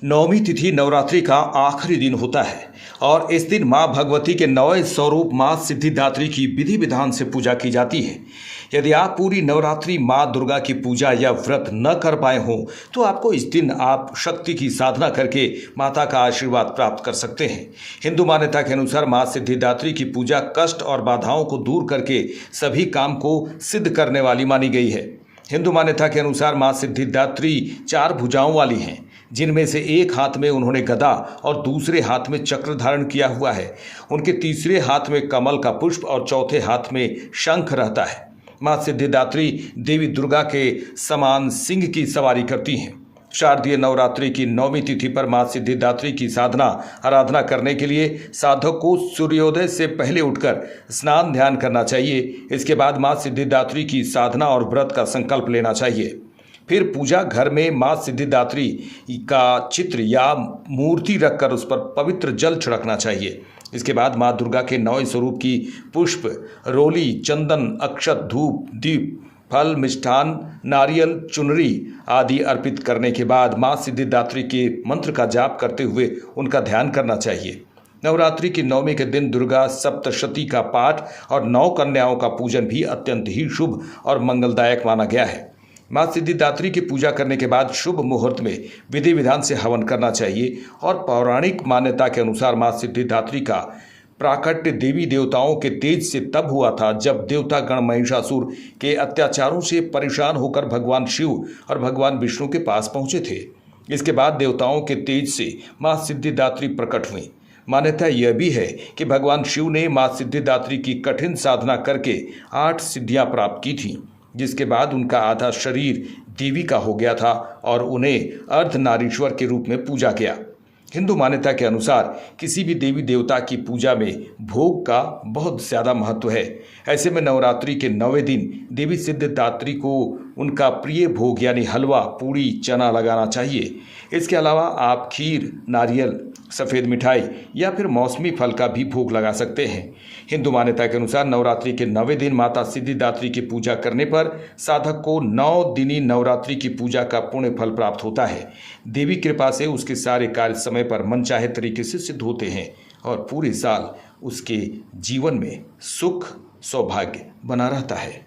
नवमी तिथि नवरात्रि का आखिरी दिन होता है और इस दिन मां भगवती के नवे स्वरूप मां सिद्धिदात्री की विधि विधान से पूजा की जाती है। यदि आप पूरी नवरात्रि मां दुर्गा की पूजा या व्रत न कर पाए हों तो आपको इस दिन आप शक्ति की साधना करके माता का आशीर्वाद प्राप्त कर सकते हैं। हिंदू मान्यता के अनुसार मां सिद्धिदात्री की पूजा कष्ट और बाधाओं को दूर करके सभी काम को सिद्ध करने वाली मानी गई है। हिंदू मान्यता के अनुसार मां सिद्धिदात्री 4 भुजाओं वाली हैं, जिनमें से एक हाथ में उन्होंने गदा और दूसरे हाथ में चक्र धारण किया हुआ है। उनके तीसरे हाथ में कमल का पुष्प और चौथे हाथ में शंख रहता है। मां सिद्धिदात्री देवी दुर्गा के समान सिंह की सवारी करती हैं। शारदीय नवरात्रि की नौवीं तिथि पर मां सिद्धिदात्री की साधना आराधना करने के लिए साधक को सूर्योदय से पहले उठकर स्नान ध्यान करना चाहिए। इसके बाद मां सिद्धिदात्री की साधना और व्रत का संकल्प लेना चाहिए। फिर पूजा घर में मां सिद्धिदात्री का चित्र या मूर्ति रखकर उस पर पवित्र जल छिड़कना चाहिए। इसके बाद मां दुर्गा के 9 स्वरूप की पुष्प, रोली, चंदन, अक्षत, धूप, दीप, फल, मिष्ठान, नारियल, चुनरी आदि अर्पित करने के बाद मां सिद्धिदात्री के मंत्र का जाप करते हुए उनका ध्यान करना चाहिए। नवरात्रि की नवमी के दिन दुर्गा सप्तशती का पाठ और 9 कन्याओं का पूजन भी अत्यंत ही शुभ और मंगलदायक माना गया है। मां सिद्धिदात्री की पूजा करने के बाद शुभ मुहूर्त में विधि विधान से हवन करना चाहिए और पौराणिक मान्यता के अनुसार मां सिद्धिदात्री का प्राकट्य देवी देवताओं के तेज से तब हुआ था जब देवता गण महिषासुर के अत्याचारों से परेशान होकर भगवान शिव और भगवान विष्णु के पास पहुंचे थे। इसके बाद देवताओं के तेज से मां सिद्धिदात्री प्रकट हुई। मान्यता यह भी है कि भगवान शिव ने मां सिद्धिदात्री की कठिन साधना करके 8 सिद्धियां प्राप्त की थीं, जिसके बाद उनका आधा शरीर देवी का हो गया था और उन्हें अर्धनारीश्वर के रूप में पूजा गया। हिंदू मान्यता के अनुसार किसी भी देवी देवता की पूजा में भोग का बहुत ज़्यादा महत्व है। ऐसे में नवरात्रि के 9वें दिन देवी सिद्धिदात्री को उनका प्रिय भोग यानी हलवा, पूड़ी, चना लगाना चाहिए। इसके अलावा आप खीर, नारियल, सफ़ेद मिठाई या फिर मौसमी फल का भी भोग लगा सकते हैं। हिंदू मान्यता के अनुसार नवरात्रि के 9वें दिन माता सिद्धिदात्री की पूजा करने पर साधक को 9 दिनी नवरात्रि की पूजा का पुण्य फल प्राप्त होता है। देवी कृपा से उसके सारे कार्य समय पर मनचाहे तरीके से सिद्ध होते हैं और पूरे साल उसके जीवन में सुख सौभाग्य बना रहता है।